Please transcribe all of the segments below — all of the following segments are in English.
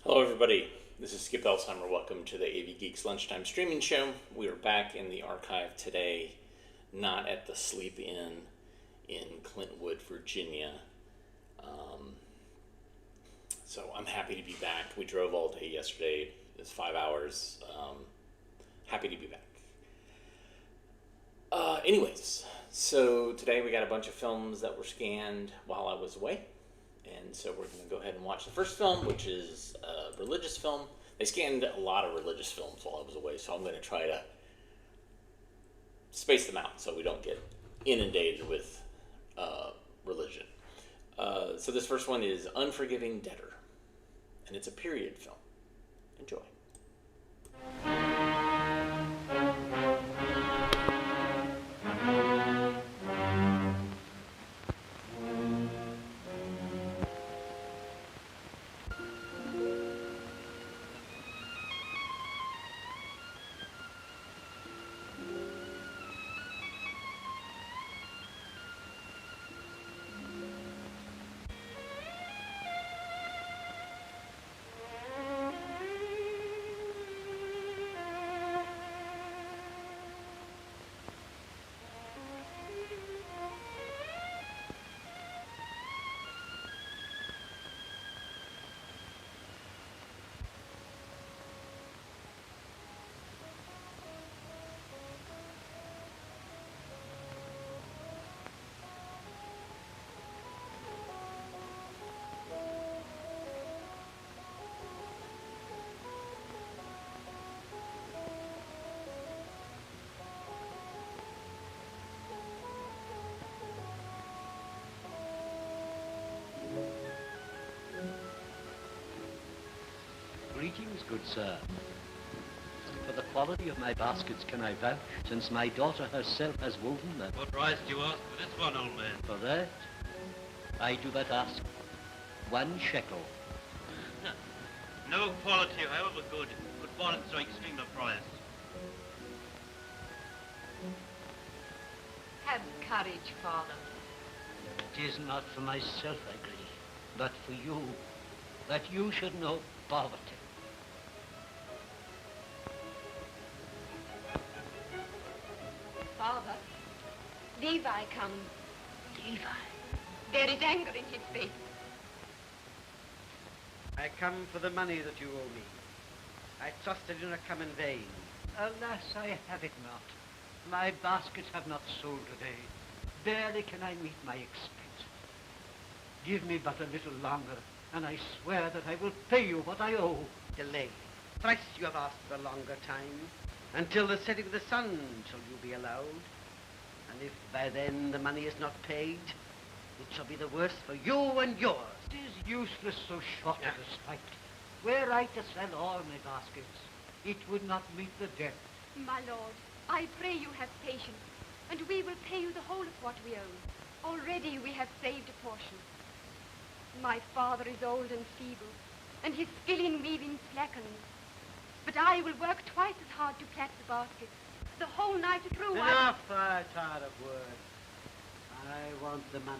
Hello, everybody. This is Skip Elsheimer. Welcome to the AV Geeks Lunchtime Streaming Show. We are back in the archive today, not at the Sleep Inn in Clintwood, Virginia. So I'm happy to be back. We drove all day yesterday. It's 5 hours. Happy to be back. Anyways, so today we got a bunch of films that were scanned while I was away. And so we're going to go ahead and watch the first film, which is a religious film. They scanned a lot of religious films while I was away, so I'm going to try to space them out so we don't get inundated with religion. So this first one is Unforgiving Debtor, and it's a period film. Enjoy. Greetings, good sir. For the quality of my baskets can I vouch, since my daughter herself has woven them. What price do you ask for this one, old man? For that, I do but ask 1 shekel. No quality, however good, could warrant so extreme a price. Have courage, Father. It is not for myself I grieve, but for you, that you should know poverty. Father, Levi comes. Levi. There is anger in his face. I come for the money that you owe me. I trust I do not come in vain. Alas, I have it not. My baskets have not sold today. Barely can I meet my expense. Give me but a little longer, and I swear that I will pay you what I owe. Delay. Thrice you have asked for a longer time. Until the setting of the sun shall you be allowed. And if by then the money is not paid, it shall be the worse for you and yours. It is useless so short a respite. Were I to sell all my baskets, it would not meet the debt. My lord, I pray you have patience, and we will pay you the whole of what we owe. Already we have saved a portion. My father is old and feeble, and his skill in weaving slackens. But I will work twice as hard to plait the baskets. The whole night through. Enough, I'm tired of words. I want the money.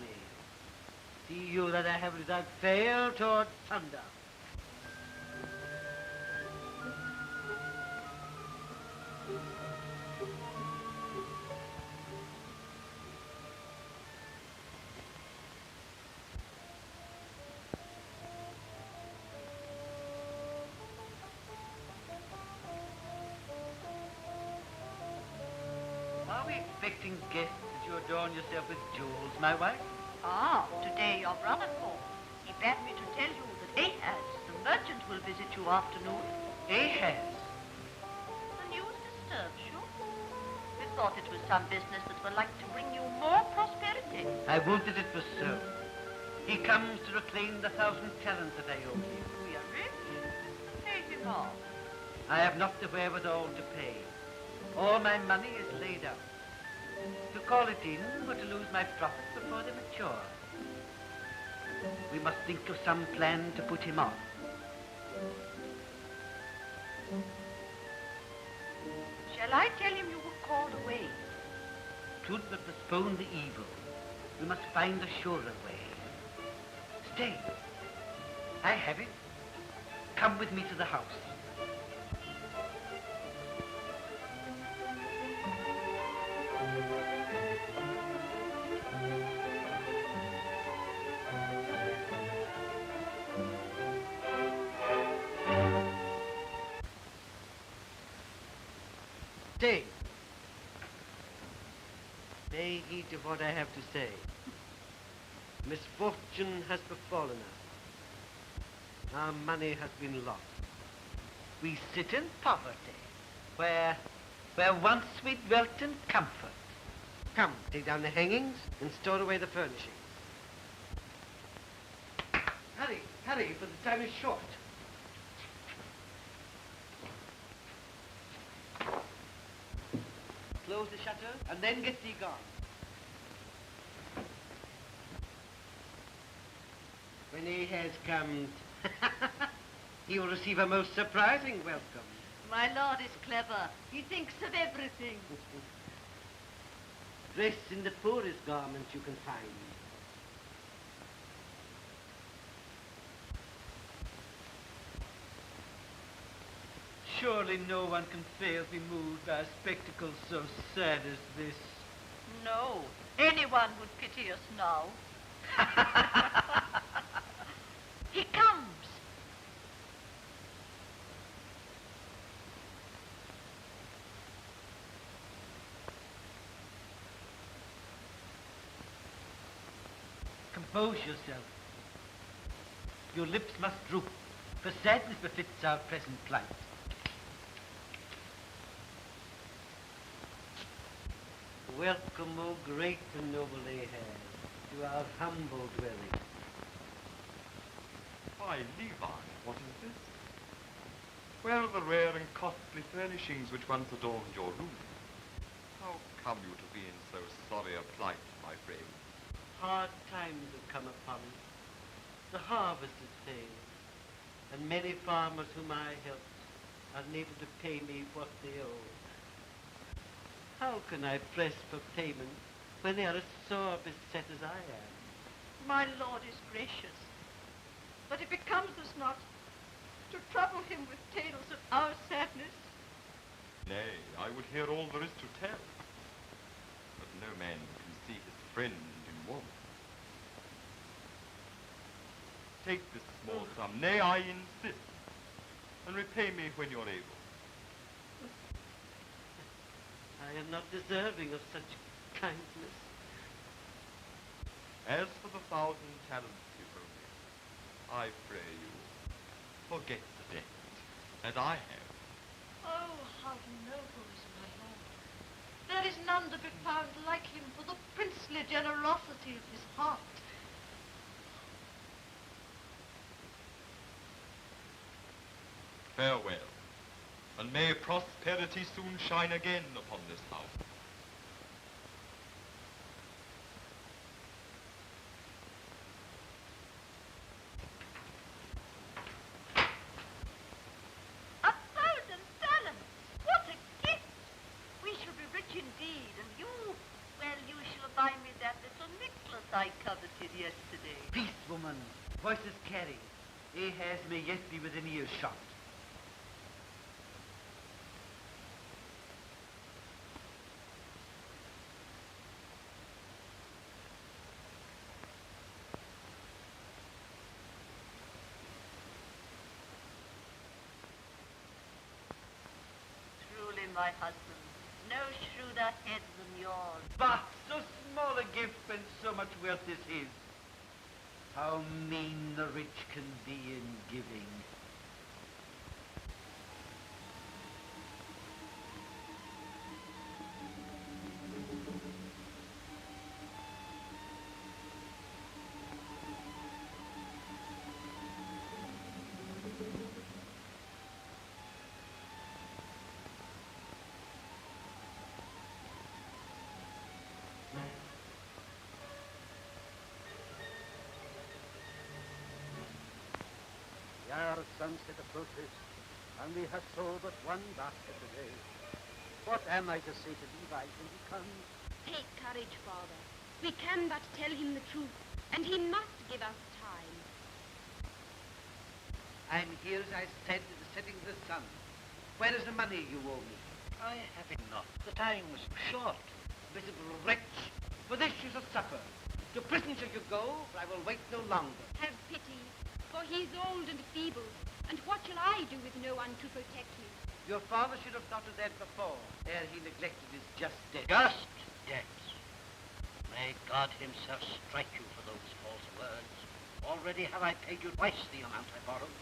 See you that I have without fail toward thunder. Are we expecting guests that you adorn yourself with jewels, my wife? Ah, today your brother called. He bade me to tell you that Ahaz, the merchant, will visit you afternoon. Ahaz? The news disturbs you. We thought it was some business that would like to bring you more prosperity. I wanted it was so. He comes to reclaim the 1,000 talents that I owe him. We are rich. Pay him off. I have not the wherewithal to pay. All my money is laid up. To call it in were to lose my profits before they mature. We must think of some plan to put him off. Shall I tell him you were called away? Truth but postpone the evil. We must find a surer way. Stay. I have it. come with me to the house. Stay. Pay heed to what I have to say. Misfortune has befallen us. Our money has been lost. We sit in poverty, where once we dwelt in comfort. Come, take down the hangings and store away the furnishings. Hurry, hurry, for the time is short. Close the shutter and then get thee gone. When he has come, he will receive a most surprising welcome. My lord is clever. He thinks of everything. Dress in the poorest garments you can find. Surely no one can fail to be moved by a spectacle so sad as this. No, anyone would pity us now. He comes. Compose yourself. Your lips must droop, for sadness befits our present plight. Welcome, O great and noble Ahaz, to our humble dwelling. Why, Levi, what is this? Where are the rare and costly furnishings which once adorned your room? How come you to be in so sorry a plight, my friend? Hard times have come upon us. The harvest is failed, and many farmers whom I helped are unable to pay me what they owe. How can I press for payment when they are as sore beset as I am? My lord is gracious. But it becomes us not to trouble him with tales of our sadness. Nay, I would hear all there is to tell. But no man can see his friend in want. Take this small sum, nay, I insist, and repay me when you're able. I am not deserving of such kindness. As for the 1,000 talents you owe me, I pray you, forget the debt, as I have. Oh, how noble is my lord. There is none to be found like him for the princely generosity of his heart. Farewell, and may prosperity soon shine again upon this house. What a gift! We shall be rich indeed, and you, well, you shall buy me that little necklace I coveted yesterday. Peace, woman. Voices carry. Ahaz may yet be within earshot. Truly, my husband, no shrewder head than yours. But so small a gift when so much wealth is his. How mean the rich can be in giving. The hour of sunset approaches, and we have sold but one basket today. What am I to say to Levi when he comes? Take courage, Father. We can but tell him the truth, and he must give us time. I'm here, as I said, in the setting of the sun. Where is the money you owe me? I have enough. The time was short. Miserable wretch. For this is a supper. To prison shall you go, for I will wait no longer. Have pity, for he is old and feeble. And what shall I do with no one to protect me? Your father should have thought of that before, ere he neglected his just debt. Just debts. May God himself strike you for those false words. Already have I paid you twice the amount I borrowed.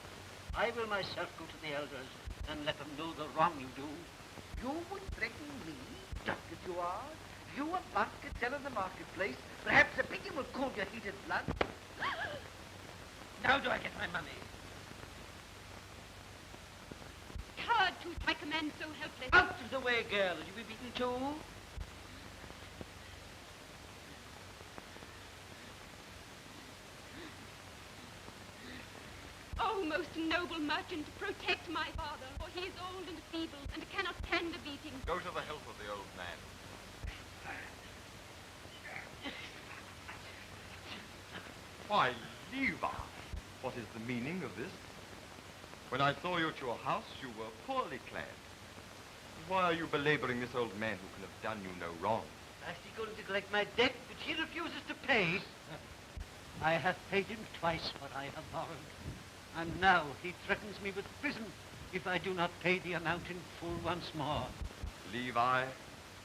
I will myself go to the elders and let them know the wrong you do. You would threaten me, just as you are? You, a basket seller in the marketplace? Perhaps a pity will cool your heated blood. Now do I get my money? Coward to strike a man so helpless. Out of the way, girl. Will you be beaten too? Oh, most noble merchant, protect my father, for he is old and feeble and cannot stand a beating. Go to the help of the old man. Why, Levi, what is the meaning of this? When I saw you at your house, you were poorly clad. Why are you belaboring this old man who can have done you no wrong? I see going to collect my debt, which he refuses to pay. I have paid him twice what I have borrowed. And now he threatens me with prison if I do not pay the amount in full once more. Levi,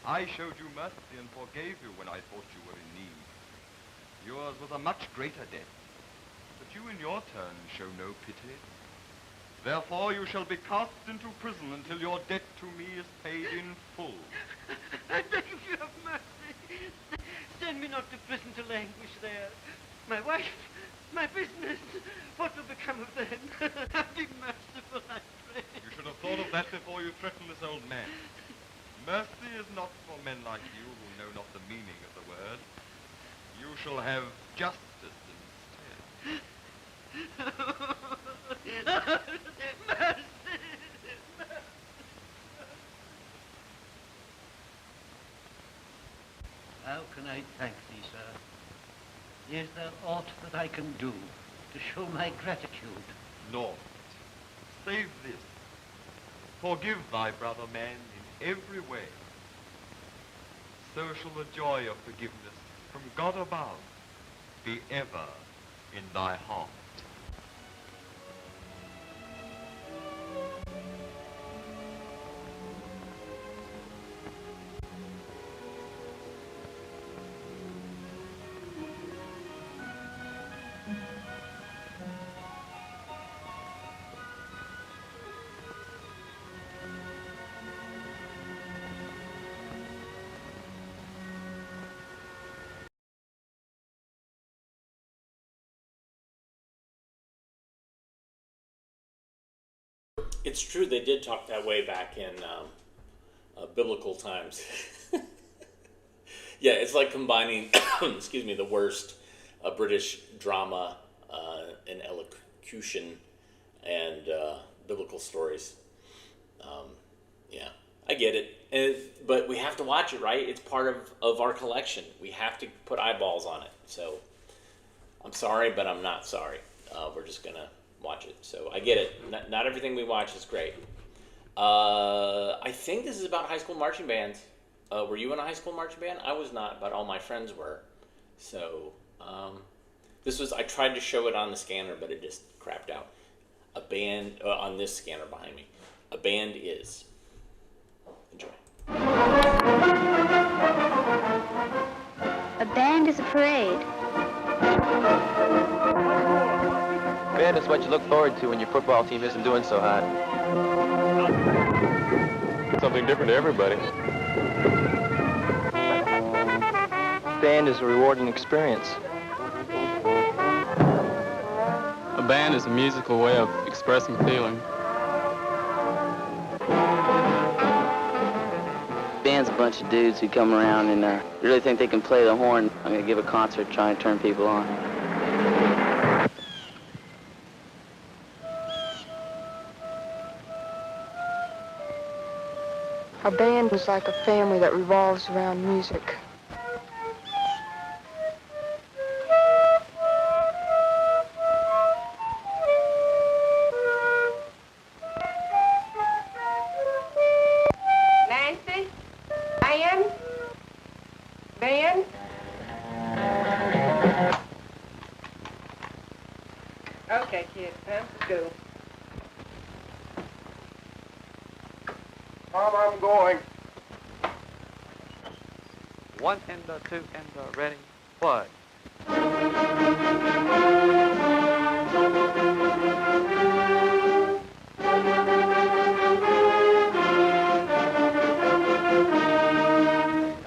I showed you mercy and forgave you when I thought you were in need. Yours was a much greater debt, but you in your turn show no pity. Therefore you shall be cast into prison until your debt to me is paid in full. I beg of you have mercy. Send me not to prison to languish there. My wife, my business, what will become of them? Be merciful, I pray. You should have thought of that before you threatened this old man. Mercy is not for men like you who know not the meaning of the word. You shall have justice instead. Mercy! How can I thank thee, sir? Is there aught that I can do to show my gratitude? Lord, save this. Forgive thy brother man in every way. So shall the joy of forgiveness from God above be ever in thy heart. It's true they did talk that way back in biblical times. Yeah, it's like combining, excuse me, the worst British drama and elocution and biblical stories. Yeah, I get it. But we have to watch it, right? It's part of our collection. We have to put eyeballs on it. So I'm sorry, but I'm not sorry. We're just going to watch it. So I get it. Not everything we watch is great. I think this is about high school marching bands. Were you in a high school marching band? I was not, but all my friends were. So I tried to show it on the scanner, but it just crapped out. A band, on this scanner behind me. A band is. Enjoy. A band is a parade. Band is what you look forward to when your football team isn't doing so hot. Something different to everybody. Band is a rewarding experience. A band is a musical way of expressing feeling. Band's a bunch of dudes who come around and really think they can play the horn. I'm going to give a concert, try and turn people on. Our band is like a family that revolves around music. 1 and 2 and ready, play.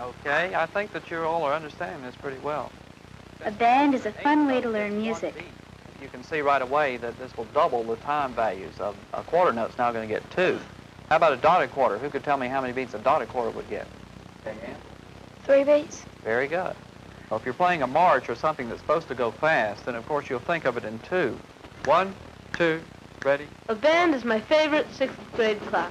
Okay, I think that you all are understanding this pretty well. A band is a fun way to learn music. You can see right away that this will double the time values. A quarter note's now going to get 2. How about a dotted quarter? Who could tell me how many beats a dotted quarter would get? 3 beats. Very good. Well, if you're playing a march or something that's supposed to go fast, then of course you'll think of it in 2. 1, 2, ready? A band is my favorite 6th grade class.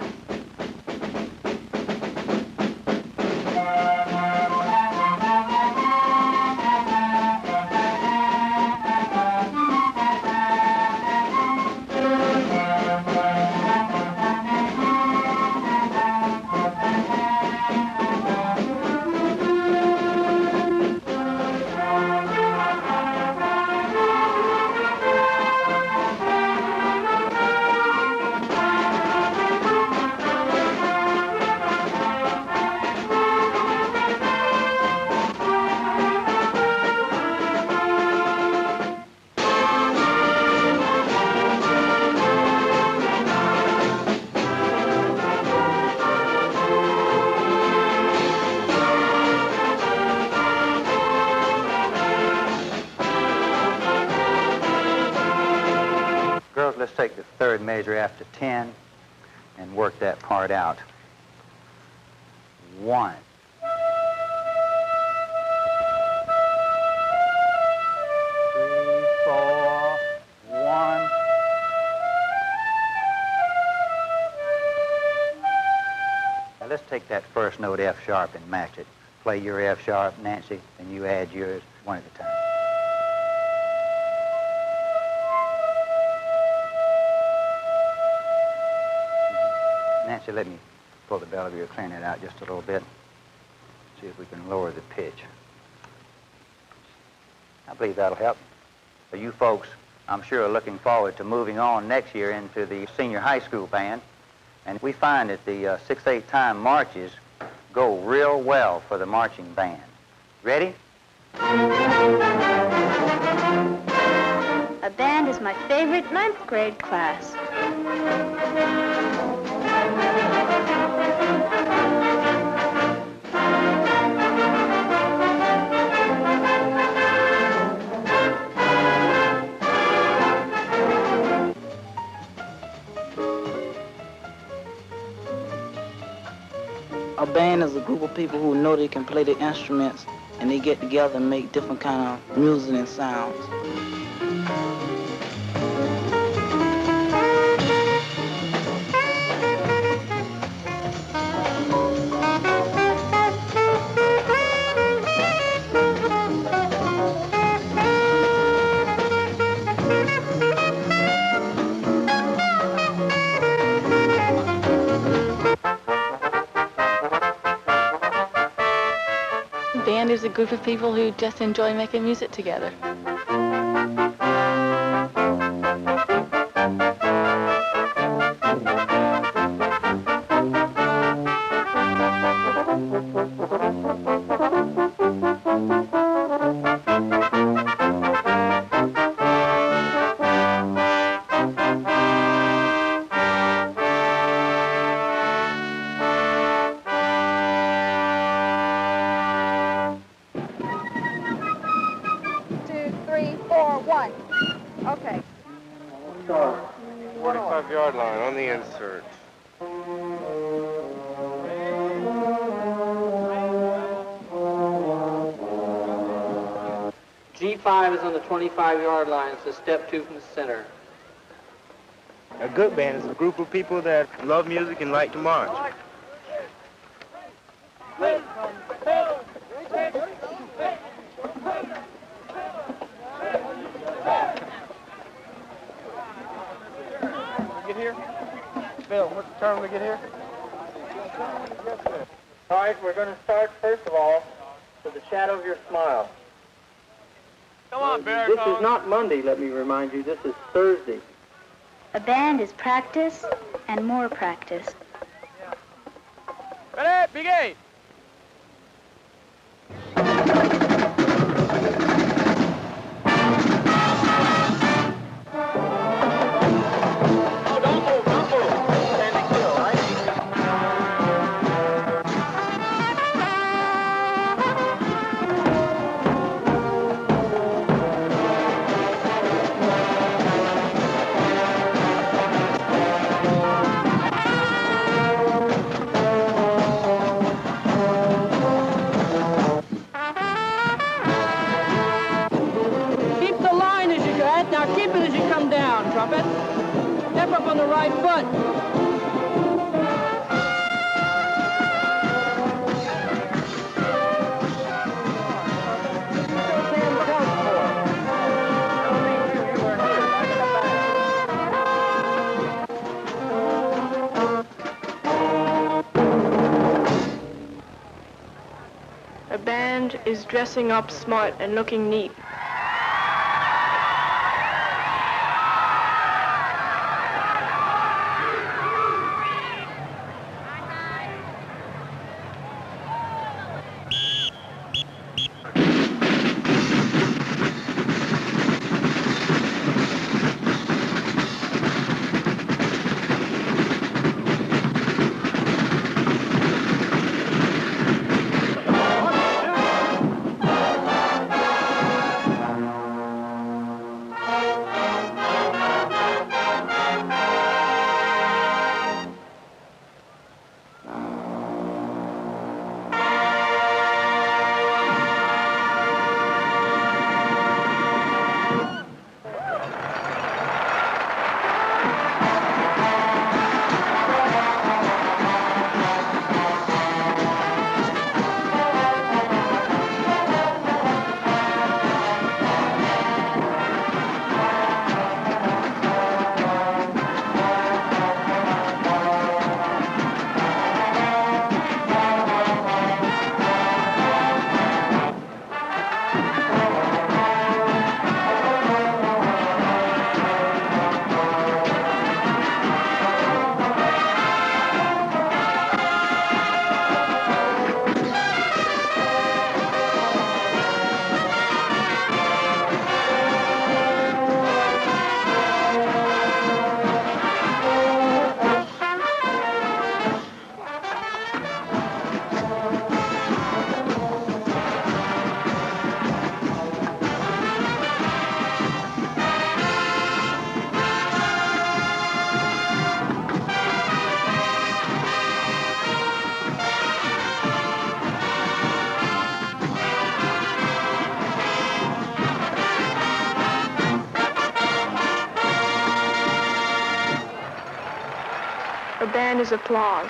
Let's take the third measure after 10 and work that part out. 1. 3, 4, 1. Now let's take that first note F sharp and match it. Play your F sharp, Nancy, and you add yours one at a time. Nancy, let me pull the Belvedere clarinet out just a little bit. See if we can lower the pitch. I believe that'll help. So you folks, I'm sure, are looking forward to moving on next year into the senior high school band. And we find that the 6/8 time marches go real well for the marching band. Ready? A band is my favorite 9th grade class. A band is a group of people who know they can play the instruments and they get together and make different kind of music and sounds. Band is a group of people who just enjoy making music together. Okay. 45-yard line on the insert. G5 is on the 25-yard line. It's a step 2 from the center. A good band is a group of people that love music and like to march. Get here? Bill, what's the term to get here? All right, we're going to start, first of all, with the shadow of your smile. Come on, Bear. This is not Monday, let me remind you. This is Thursday. A band is practice and more practice. Ready, begin! Keep the line as you go. Now keep it as you come down, trumpet. Step up on the right foot. A band is dressing up smart and looking neat. A band is applause.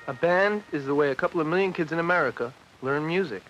A band is the way a couple of million kids in America learn music.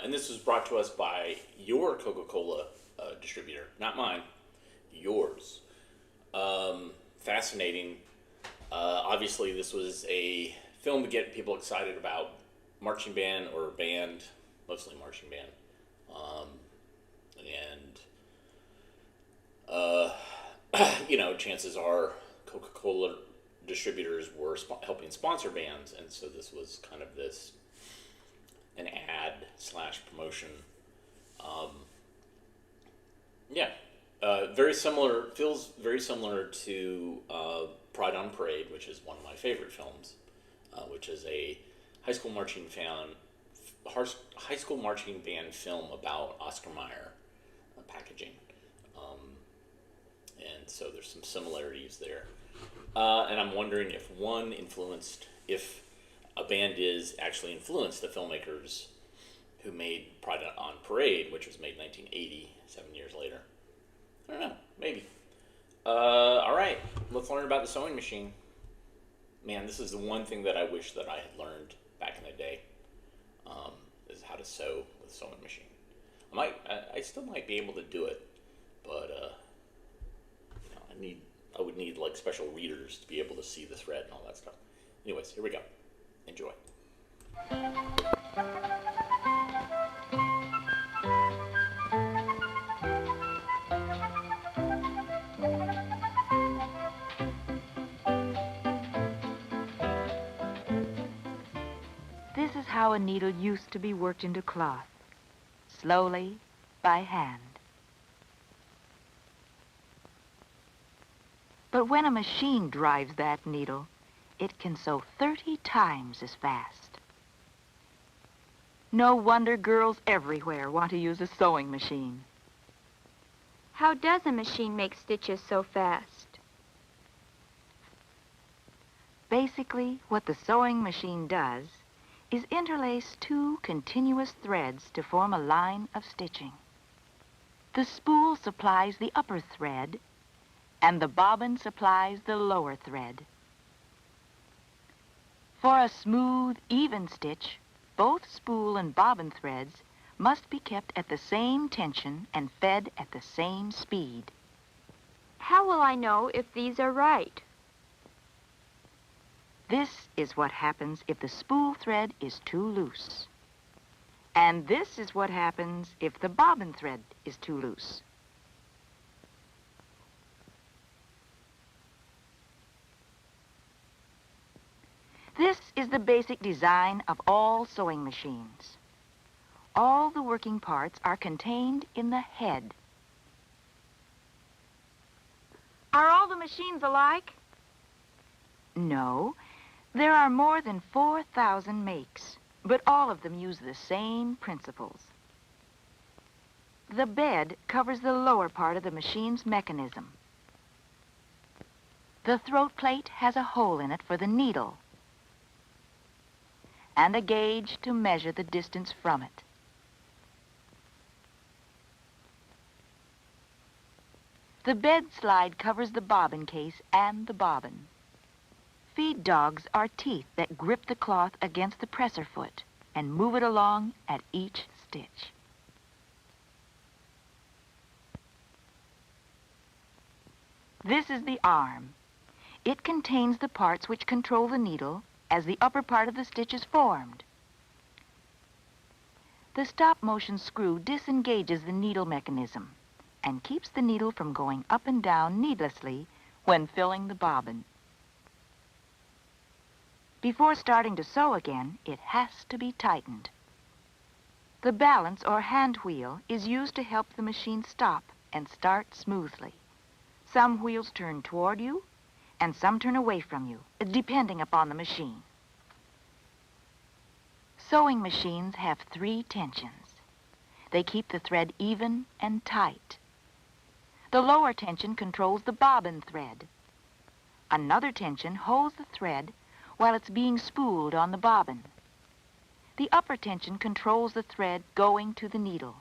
And this was brought to us by your Coca-Cola distributor, not mine, yours. Fascinating. Obviously, this was a film to get people excited about marching band or band, mostly marching band. You know, chances are Coca-Cola distributors were helping sponsor bands, and so this was kind of an ad / promotion. Very similar, feels very similar to Pride on Parade, which is one of my favorite films, which is a high school marching band film about Oscar Mayer packaging. And so there's some similarities there. And I'm wondering if if a band actually influenced the filmmakers who made Pride on Parade, which was made in 1980, 7 years later. I don't know, maybe. All right, let's learn about the sewing machine. Man, this is the one thing that I wish that I had learned back in the day, is how to sew with a sewing machine. I still might be able to do it, but I would need like special readers to be able to see the thread and all that stuff. Anyways, here we go. Enjoy. This is how a needle used to be worked into cloth, slowly, by hand. But when a machine drives that needle, it can sew 30 times as fast. No wonder girls everywhere want to use a sewing machine. How does a machine make stitches so fast? Basically, what the sewing machine does is interlace two continuous threads to form a line of stitching. The spool supplies the upper thread, and the bobbin supplies the lower thread. For a smooth, even stitch, both spool and bobbin threads must be kept at the same tension and fed at the same speed. How will I know if these are right? This is what happens if the spool thread is too loose. And this is what happens if the bobbin thread is too loose. This is the basic design of all sewing machines. All the working parts are contained in the head. Are all the machines alike? No, there are more than 4,000 makes, but all of them use the same principles. The bed covers the lower part of the machine's mechanism. The throat plate has a hole in it for the needle and a gauge to measure the distance from it. The bed slide covers the bobbin case and the bobbin. Feed dogs are teeth that grip the cloth against the presser foot and move it along at each stitch. This is the arm. It contains the parts which control the needle as the upper part of the stitch is formed. The stop-motion screw disengages the needle mechanism and keeps the needle from going up and down needlessly when filling the bobbin. Before starting to sew again, it has to be tightened. The balance or hand wheel is used to help the machine stop and start smoothly. Some wheels turn toward you and some turn away from you, depending upon the machine. Sewing machines have 3 tensions. They keep the thread even and tight. The lower tension controls the bobbin thread. Another tension holds the thread while it's being spooled on the bobbin. The upper tension controls the thread going to the needle.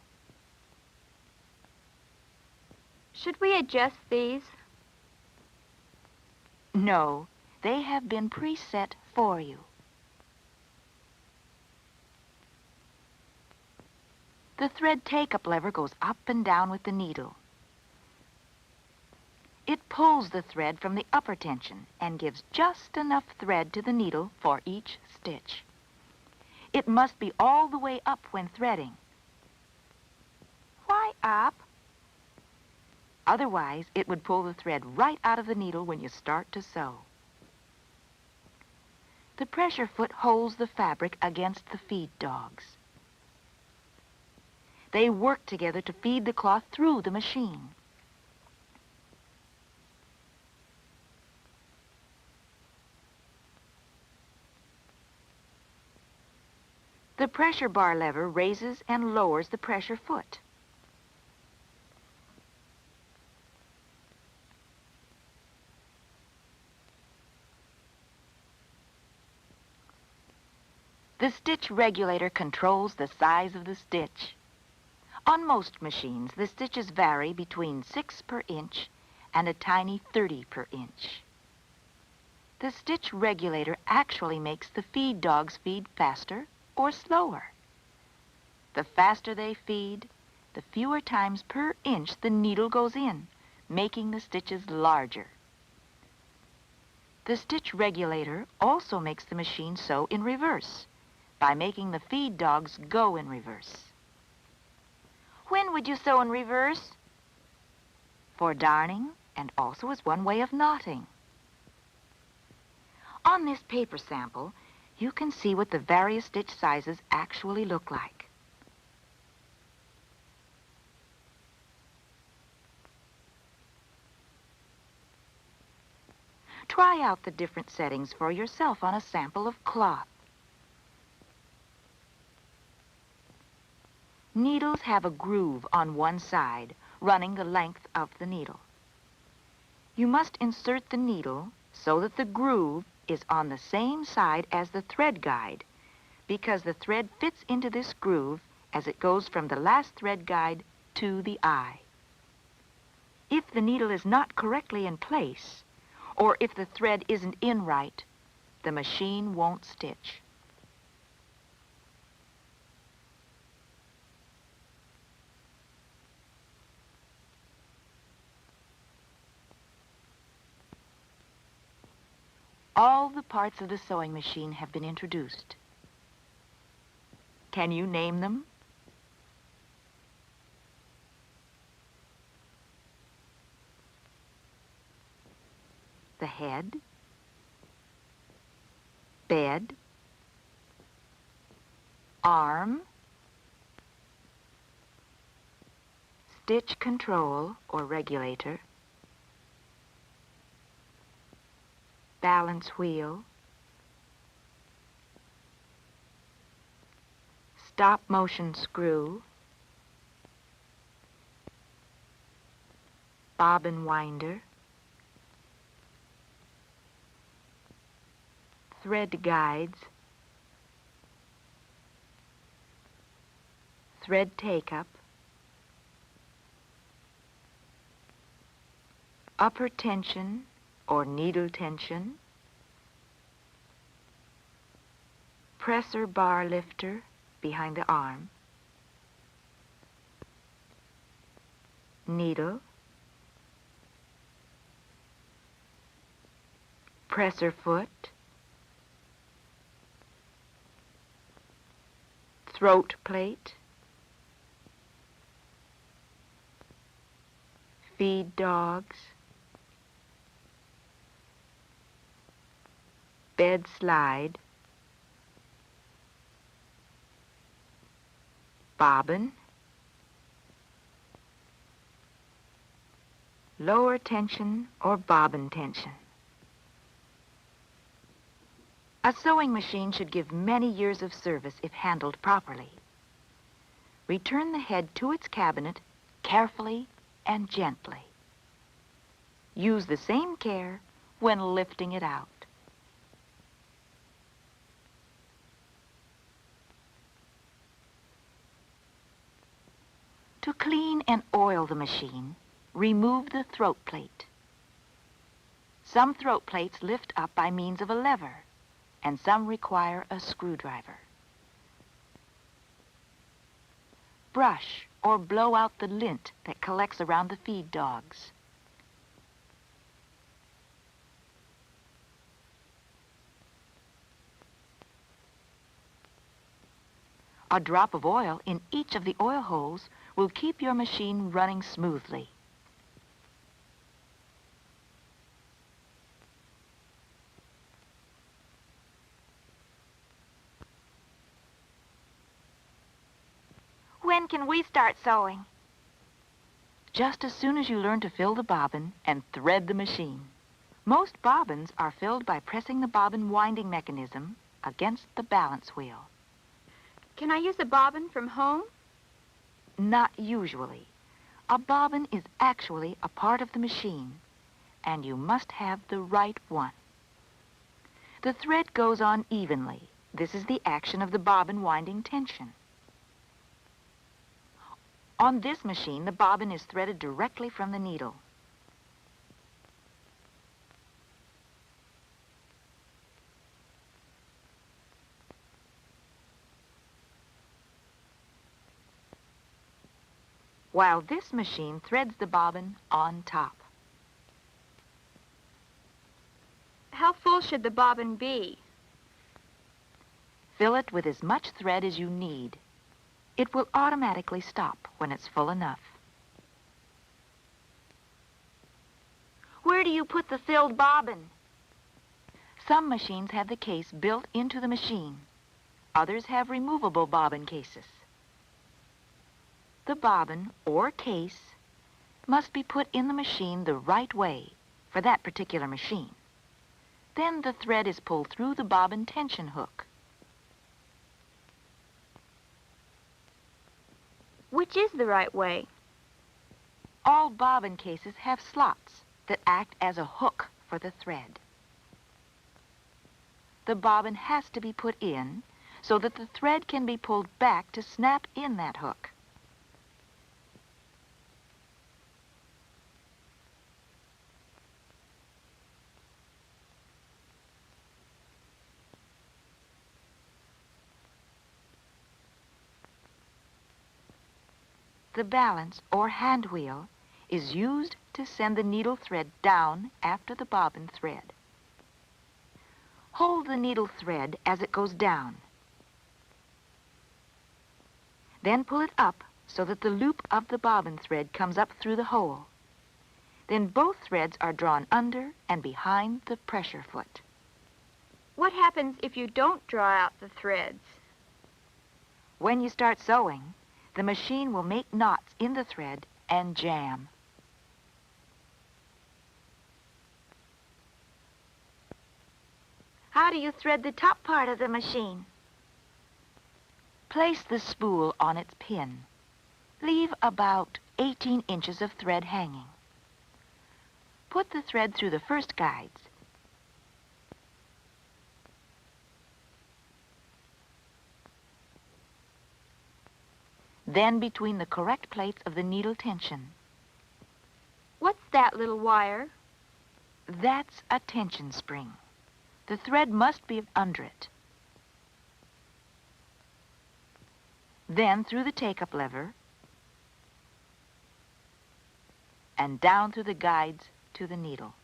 Should we adjust these? No, they have been preset for you. The thread take-up lever goes up and down with the needle. It pulls the thread from the upper tension and gives just enough thread to the needle for each stitch. It must be all the way up when threading. Why up? Otherwise, it would pull the thread right out of the needle when you start to sew. The pressure foot holds the fabric against the feed dogs. They work together to feed the cloth through the machine. The pressure bar lever raises and lowers the pressure foot. The stitch regulator controls the size of the stitch. On most machines, the stitches vary between 6 per inch and a tiny 30 per inch. The stitch regulator actually makes the feed dogs feed faster or slower. The faster they feed, the fewer times per inch the needle goes in, making the stitches larger. The stitch regulator also makes the machine sew in reverse by making the feed dogs go in reverse. When would you sew in reverse? For darning and also as one way of knotting. On this paper sample, you can see what the various stitch sizes actually look like. Try out the different settings for yourself on a sample of cloth. Needles have a groove on one side, running the length of the needle. You must insert the needle so that the groove is on the same side as the thread guide, because the thread fits into this groove as it goes from the last thread guide to the eye. If the needle is not correctly in place, or if the thread isn't in right, the machine won't stitch. All the parts of the sewing machine have been introduced. Can you name them? The head, bed, arm, stitch control or regulator, balance wheel, stop motion screw, bobbin winder, thread guides, thread take-up, upper tension or needle tension, presser bar lifter behind the arm, needle, presser foot, throat plate, feed dogs, bed slide, bobbin, lower tension or bobbin tension. A sewing machine should give many years of service if handled properly. Return the head to its cabinet carefully and gently. Use the same care when lifting it out. To clean and oil the machine, remove the throat plate. Some throat plates lift up by means of a lever, and some require a screwdriver. Brush or blow out the lint that collects around the feed dogs. A drop of oil in each of the oil holes will keep your machine running smoothly. When can we start sewing? Just as soon as you learn to fill the bobbin and thread the machine. Most bobbins are filled by pressing the bobbin winding mechanism against the balance wheel. Can I use a bobbin from home? Not usually. A bobbin is actually a part of the machine, and you must have the right one. The thread goes on evenly. This is the action of the bobbin winding tension. On this machine, the bobbin is threaded directly from the needle. While this machine threads the bobbin on top. How full should the bobbin be? Fill it with as much thread as you need. It will automatically stop when it's full enough. Where do you put the filled bobbin? Some machines have the case built into the machine. Others have removable bobbin cases. The bobbin, or case, must be put in the machine the right way for that particular machine. Then the thread is pulled through the bobbin tension hook. Which is the right way? All bobbin cases have slots that act as a hook for the thread. The bobbin has to be put in so that the thread can be pulled back to snap in that hook. The balance or hand wheel is used to send the needle thread down after the bobbin thread. Hold the needle thread as it goes down. Then pull it up so that the loop of the bobbin thread comes up through the hole. Then both threads are drawn under and behind the pressure foot. What happens if you don't draw out the threads? When you start sewing, the machine will make knots in the thread and jam. How do you thread the top part of the machine? Place the spool on its pin. Leave about 18 inches of thread hanging. Put the thread through the first guides. Then between the correct plates of the needle tension. What's that little wire? That's a tension spring. The thread must be under it. Then through the take-up lever and down through the guides to the needle.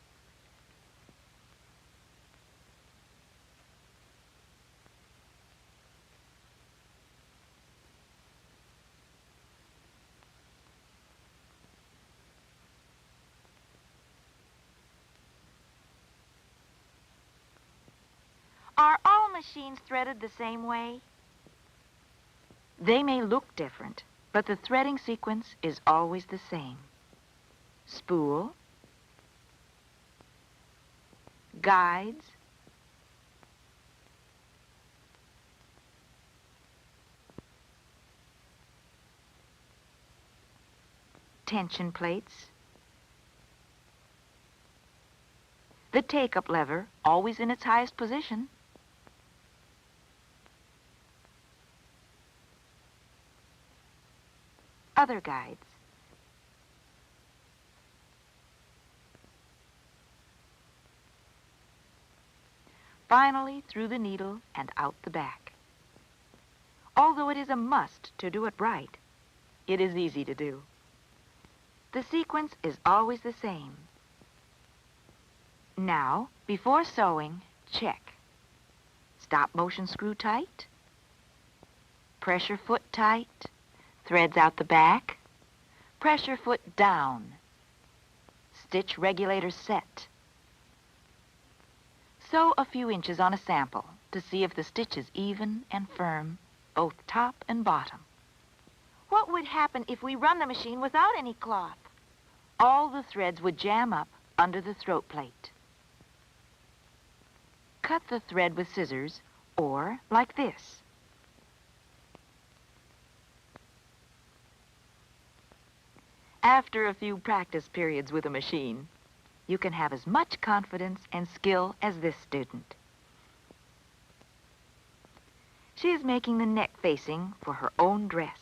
Are all machines threaded the same way? They may look different, but the threading sequence is always the same. Spool, guides, tension plates, the take-up lever, always in its highest position, other guides, finally through the needle and out the back. Although it is a must to do it right, it is easy to do. The sequence is always the same. Now, before sewing, check. Stop motion screw tight, pressure foot tight, threads out the back, pressure foot down, stitch regulator set. Sew a few inches on a sample to see if the stitch is even and firm, both top and bottom. What would happen if we run the machine without any cloth? All the threads would jam up under the throat plate. Cut the thread with scissors or like this. After a few practice periods with a machine, you can have as much confidence and skill as this student. She is making the neck facing for her own dress.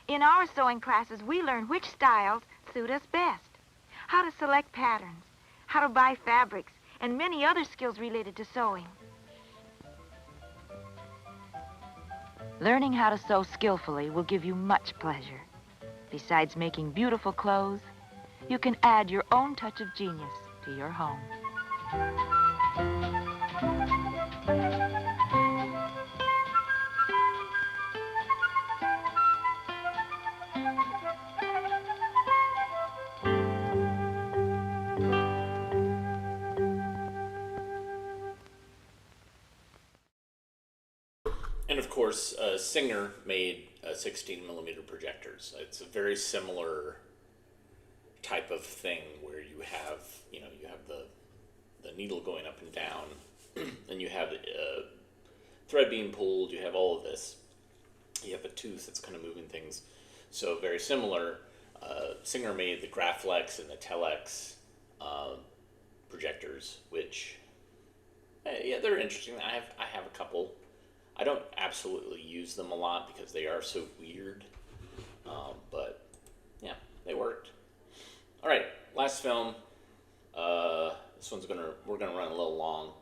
In our sewing classes, we learn which styles suit us best, how to select patterns, how to buy fabrics, and many other skills related to sewing. Learning how to sew skillfully will give you much pleasure. Besides making beautiful clothes, you can add your own touch of genius to your home. And of course, Singer made 16mm projectors. It's a very similar type of thing where you have, you have the needle going up and down, and you have thread being pulled. You have all of this. You have a tooth that's kind of moving things. So very similar. Singer made the Graflex and the Telex projectors, which they're interesting. I have a couple. I don't absolutely use them a lot because they are so weird, but yeah, they worked. All right, last film. This one's we're gonna run a little long,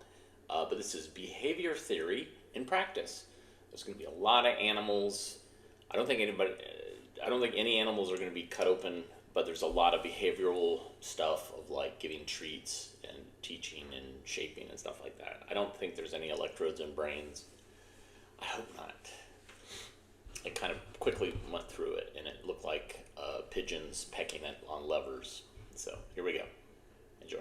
but this is Behavior Theory in Practice. There's gonna be a lot of animals. I don't think I don't think any animals are going to be cut open, but there's a lot of behavioral stuff of like giving treats and teaching and shaping and stuff like that. I don't think there's any electrodes in brains. I hope not. I kind of quickly went through it, and it looked like pigeons pecking it on levers. So here we go. Enjoy.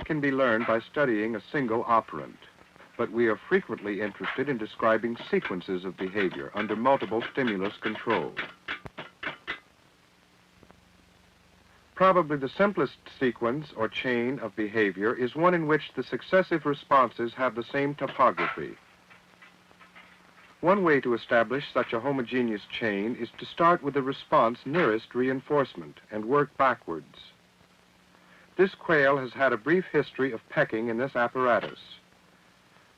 Can be learned by studying a single operand, but we are frequently interested in describing sequences of behavior under multiple stimulus control. Probably the simplest sequence or chain of behavior is one in which the successive responses have the same topography. One way to establish such a homogeneous chain is to start with the response nearest reinforcement and work backwards. This quail has had a brief history of pecking in this apparatus.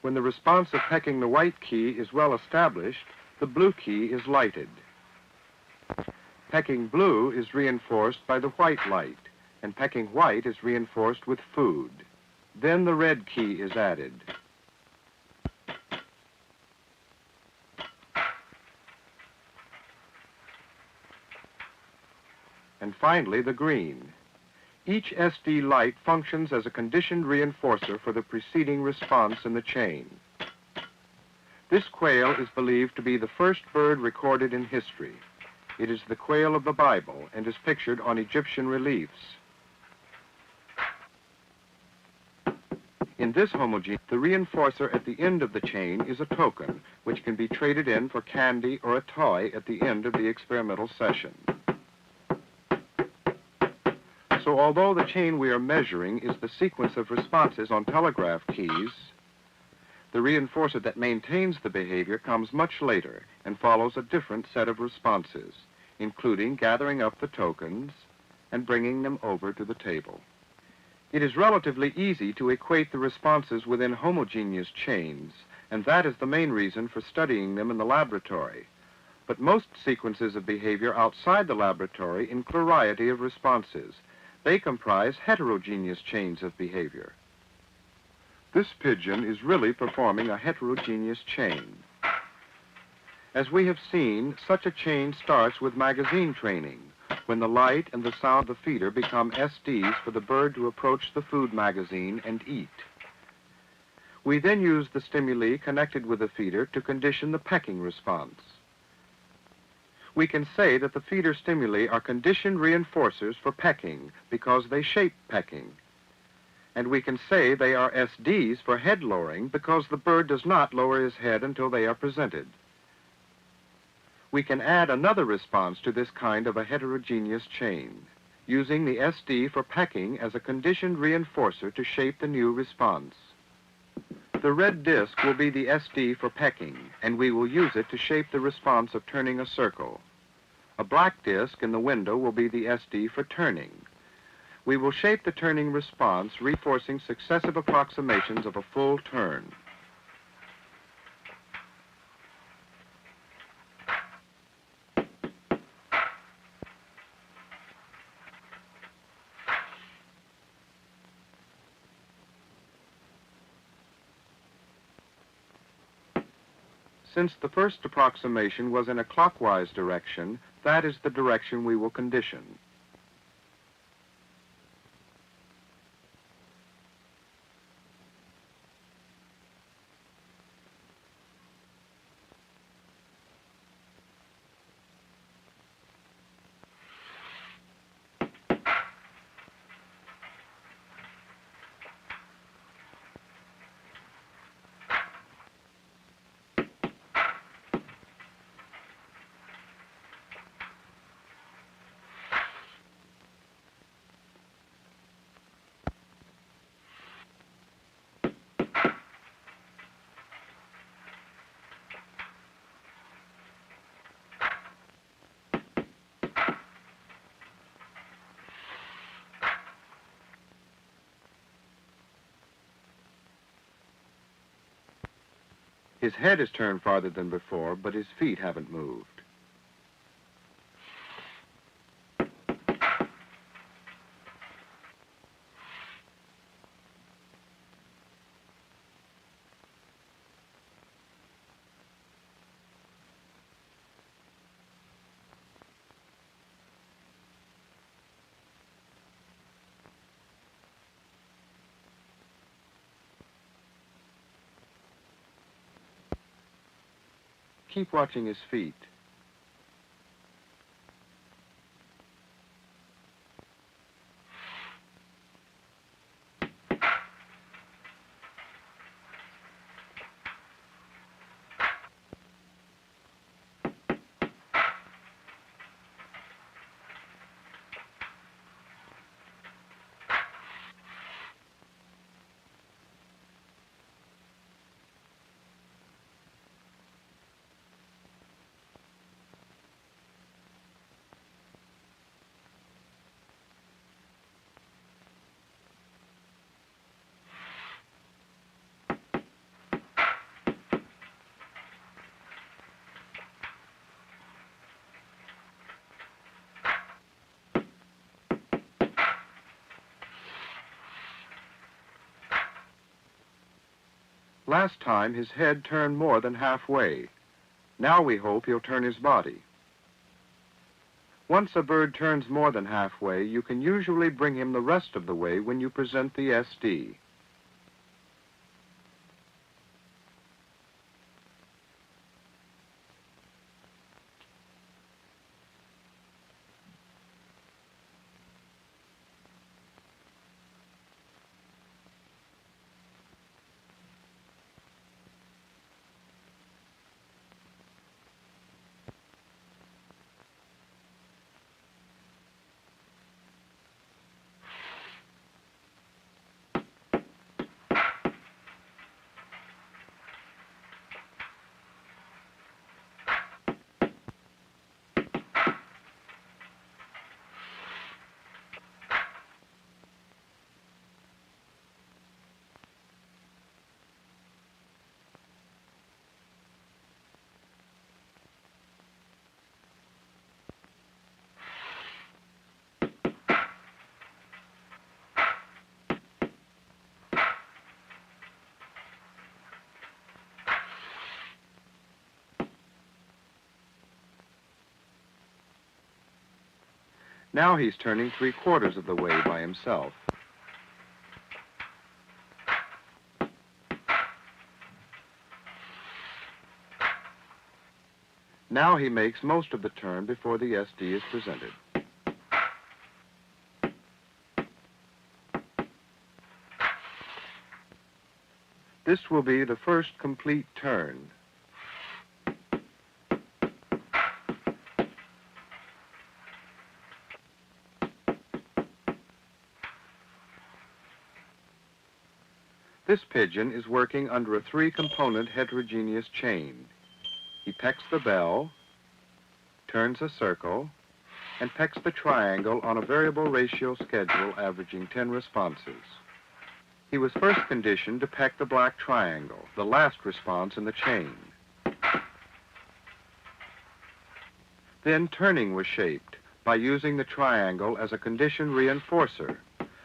When the response of pecking the white key is well established, the blue key is lighted. Pecking blue is reinforced by the white light, and pecking white is reinforced with food. Then the red key is added. And finally, the green. Each SD light functions as a conditioned reinforcer for the preceding response in the chain. This quail is believed to be the first bird recorded in history. It is the quail of the Bible and is pictured on Egyptian reliefs. In this homogeneous, the reinforcer at the end of the chain is a token, which can be traded in for candy or a toy at the end of the experimental session. So although the chain we are measuring is the sequence of responses on telegraph keys, the reinforcer that maintains the behavior comes much later and follows a different set of responses, including gathering up the tokens and bringing them over to the table. It is relatively easy to equate the responses within homogeneous chains, and that is the main reason for studying them in the laboratory. But most sequences of behavior outside the laboratory include a variety of responses. They comprise heterogeneous chains of behavior. This pigeon is really performing a heterogeneous chain. As we have seen, such a chain starts with magazine training, when the light and the sound of the feeder become SDs for the bird to approach the food magazine and eat. We then use the stimuli connected with the feeder to condition the pecking response. We can say that the feeder stimuli are conditioned reinforcers for pecking because they shape pecking. And we can say they are SDs for head lowering because the bird does not lower his head until they are presented. We can add another response to this kind of a heterogeneous chain, using the SD for pecking as a conditioned reinforcer to shape the new response. The red disc will be the SD for pecking, and we will use it to shape the response of turning a circle. A black disc in the window will be the SD for turning. We will shape the turning response, reinforcing successive approximations of a full turn. Since the first approximation was in a clockwise direction, that is the direction we will condition. His head is turned farther than before, but his feet haven't moved. keep watching his feet. Last time, his head turned more than halfway. Now we hope he'll turn his body. Once a bird turns more than halfway, you can usually bring him the rest of the way when you present the SD. Now he's turning 3/4 of the way by himself. Now he makes most of the turn before the SD is presented. This will be the first complete turn. This pigeon is working under a 3-component heterogeneous chain. He pecks the bell, turns a circle, and pecks the triangle on a variable ratio schedule averaging 10 responses. He was first conditioned to peck the black triangle, the last response in the chain. Then turning was shaped by using the triangle as a condition reinforcer,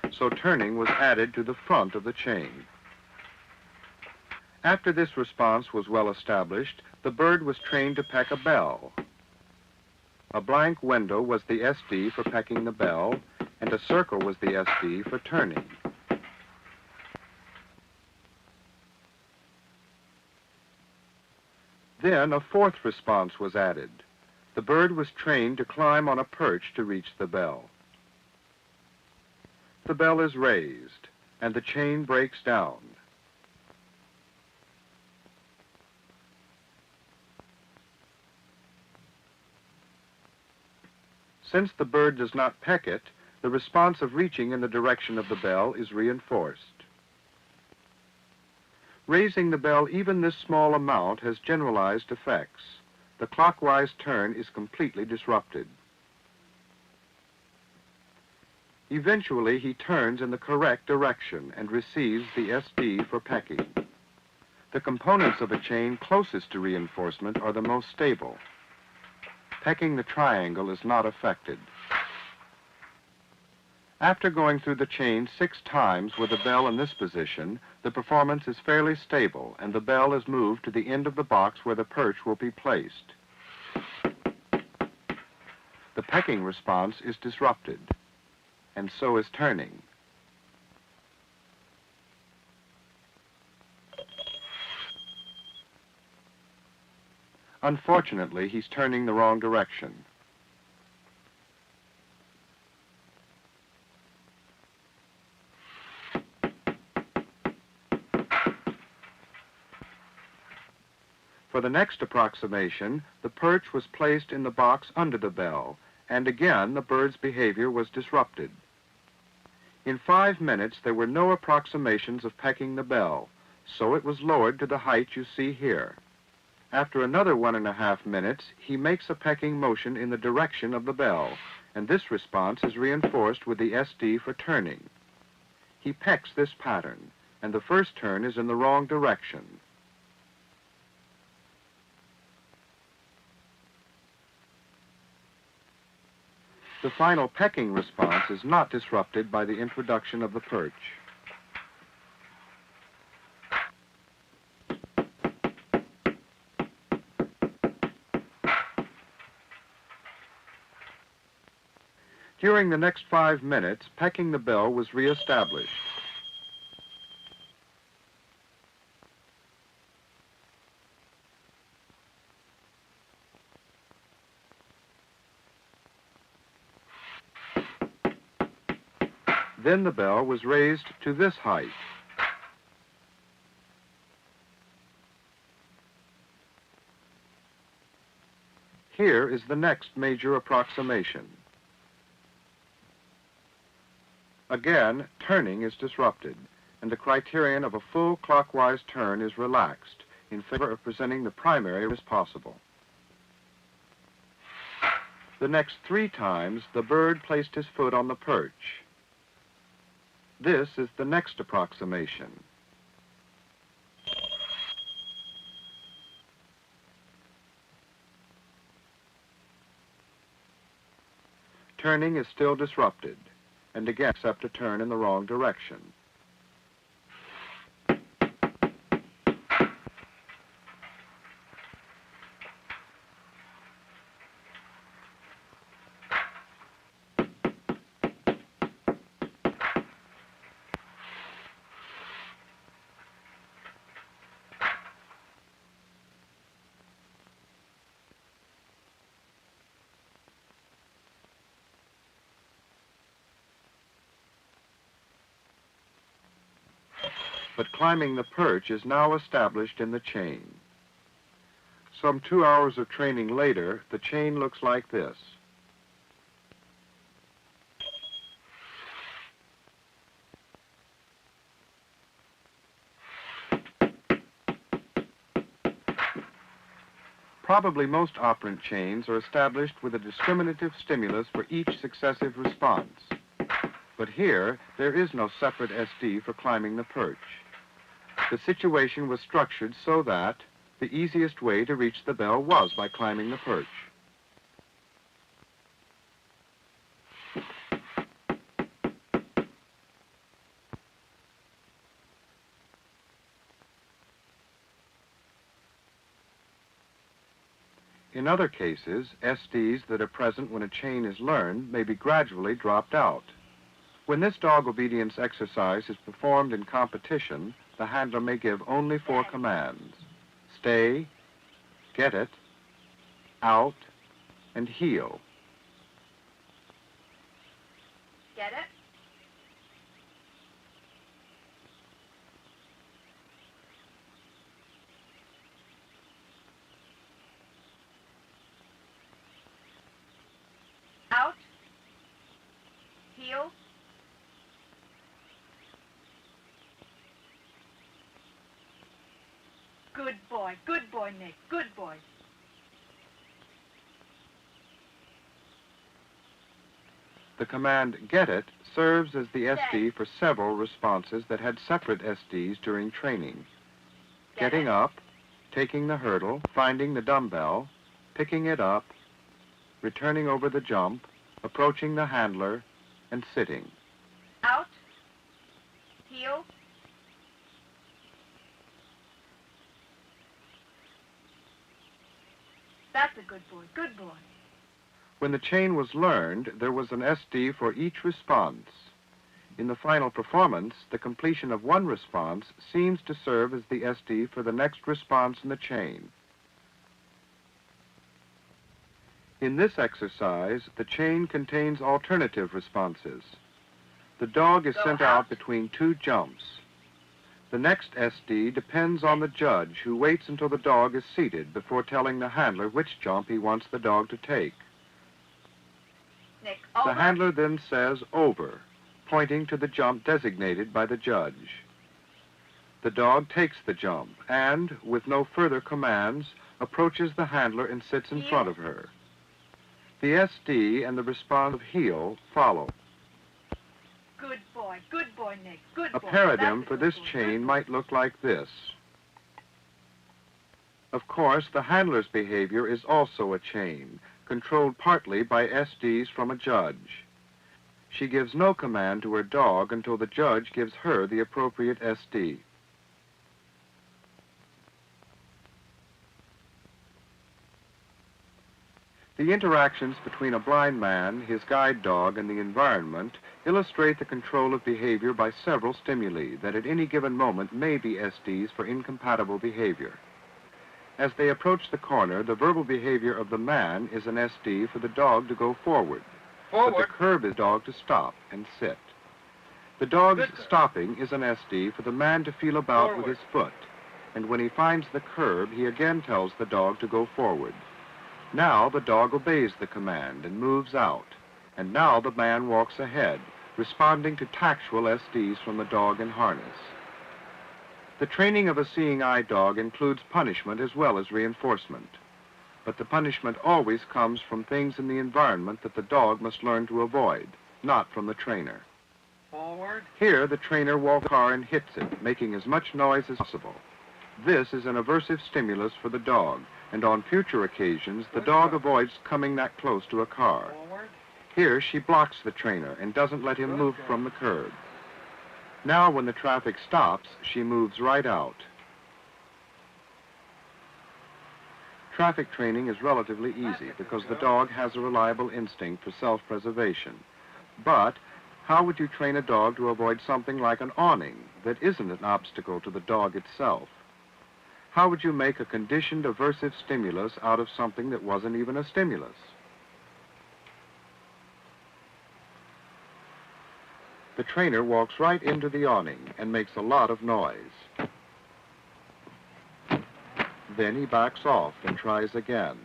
so turning was added to the front of the chain. After this response was well established, the bird was trained to peck a bell. A blank window was the SD for pecking the bell, and a circle was the SD for turning. Then a 4th response was added. The bird was trained to climb on a perch to reach the bell. The bell is raised, and the chain breaks down. Since the bird does not peck it, the response of reaching in the direction of the bell is reinforced. Raising the bell even this small amount has generalized effects. The clockwise turn is completely disrupted. Eventually, he turns in the correct direction and receives the SD for pecking. The components of a chain closest to reinforcement are the most stable. Pecking the triangle is not affected. After going through the chain 6 times with the bell in this position, the performance is fairly stable, and the bell is moved to the end of the box where the perch will be placed. The pecking response is disrupted, and so is turning. Unfortunately, he's turning the wrong direction. For the next approximation, the perch was placed in the box under the bell, and again the bird's behavior was disrupted. In 5 minutes, there were no approximations of pecking the bell, so it was lowered to the height you see here. After another 1.5 minutes, he makes a pecking motion in the direction of the bell, and this response is reinforced with the SD for turning. He pecks this pattern, and the first turn is in the wrong direction. The final pecking response is not disrupted by the introduction of the perch. During the next 5 minutes, pecking the bell was reestablished. Then the bell was raised to this height. Here is the next major approximation. Again, turning is disrupted, and the criterion of a full clockwise turn is relaxed in favor of presenting the primary as possible. The next 3 times, the bird placed his foot on the perch. This is the next approximation. Turning is still disrupted, and again accept a turn in the wrong direction. But climbing the perch is now established in the chain. Some 2 hours of training later, the chain looks like this. Probably most operant chains are established with a discriminative stimulus for each successive response. But here, there is no separate SD for climbing the perch. The situation was structured so that the easiest way to reach the bell was by climbing the perch. In other cases, SDs that are present when a chain is learned may be gradually dropped out. When this dog obedience exercise is performed in competition, the handler may give only 4 commands: stay, get it, out, and heel. Get it? Out. Heel. Good boy, Nick, good boy. The command get it serves as the SD for several responses that had separate SDs during training. Getting up, taking the hurdle, finding the dumbbell, picking it up, returning over the jump, approaching the handler, and sitting. Out. Heel. That's a good boy, good boy. When the chain was learned, there was an SD for each response. In the final performance, the completion of one response seems to serve as the SD for the next response in the chain. In this exercise, the chain contains alternative responses. The dog is sent out between two jumps. The next SD depends on the judge, who waits until the dog is seated before telling the handler which jump he wants the dog to take. Nick, The handler then says over, pointing to the jump designated by the judge. The dog takes the jump and, with no further commands, approaches the handler and sits in front of her. The SD and the response of heel follow. Good boy, Nick, good A boy. paradigm for this chain might look like this. Of course, the handler's behavior is also a chain, controlled partly by SDs from a judge. She gives no command to her dog until the judge gives her the appropriate SD. The interactions between a blind man, his guide dog, and the environment illustrate the control of behavior by several stimuli that at any given moment may be SDs for incompatible behavior. As they approach the corner, the verbal behavior of the man is an SD for the dog to go forward. But the curb is the dog to stop and sit. The dog's stopping is an SD for the man to feel about with his foot. And when he finds the curb, he again tells the dog to go forward. Now the dog obeys the command and moves out. And now the man walks ahead, responding to tactual SDs from the dog in harness. The training of a seeing eye dog includes punishment as well as reinforcement. But the punishment always comes from things in the environment that the dog must learn to avoid, not from the trainer. Forward. Here, the trainer walks the car and hits it, making as much noise as possible. This is an aversive stimulus for the dog, and on future occasions, the dog avoids coming that close to a car. Here, she blocks the trainer and doesn't let him move from the curb. Now, when the traffic stops, she moves right out. Traffic training is relatively easy because the dog has a reliable instinct for self-preservation. But how would you train a dog to avoid something like an awning that isn't an obstacle to the dog itself? How would you make a conditioned aversive stimulus out of something that wasn't even a stimulus? The trainer walks right into the awning and makes a lot of noise. Then he backs off and tries again.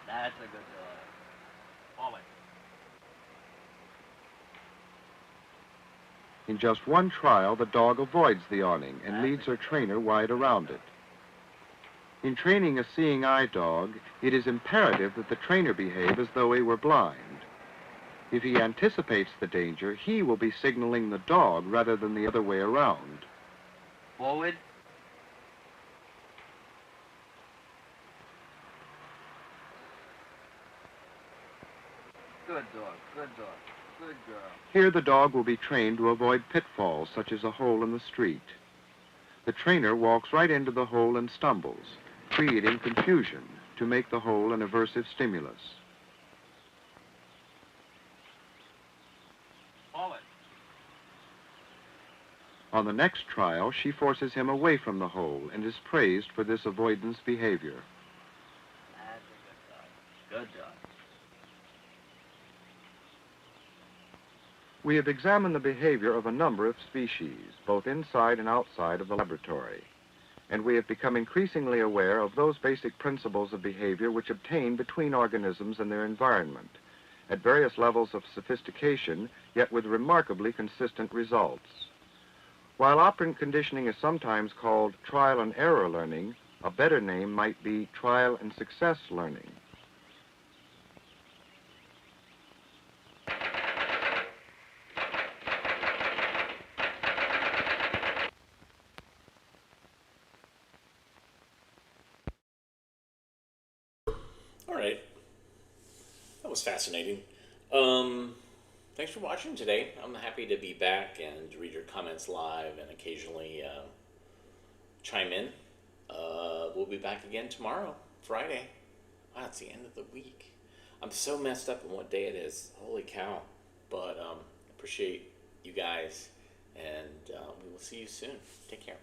That's a good dog. Follow it. In just one trial, the dog avoids the awning and leads her trainer wide around it. In training a seeing eye dog, it is imperative that the trainer behave as though he were blind. If he anticipates the danger, he will be signaling the dog rather than the other way around. Forward. Good dog, good dog, good girl. Here the dog will be trained to avoid pitfalls such as a hole in the street. The trainer walks right into the hole and stumbles, creating confusion to make the hole an aversive stimulus. Follow it. On the next trial, she forces him away from the hole and is praised for this avoidance behavior. That's a good dog. Good dog. We have examined the behavior of a number of species, both inside and outside of the laboratory, and we have become increasingly aware of those basic principles of behavior which obtain between organisms and their environment, at various levels of sophistication, yet with remarkably consistent results. While operant conditioning is sometimes called trial and error learning, a better name might be trial and success learning. All right. That was fascinating. Thanks for watching today. I'm happy to be back and to read your comments live and occasionally chime in. We'll be back again tomorrow, Friday. Wow, it's the end of the week. I'm so messed up on what day it is. Holy cow. But appreciate you guys, and we will see you soon. Take care.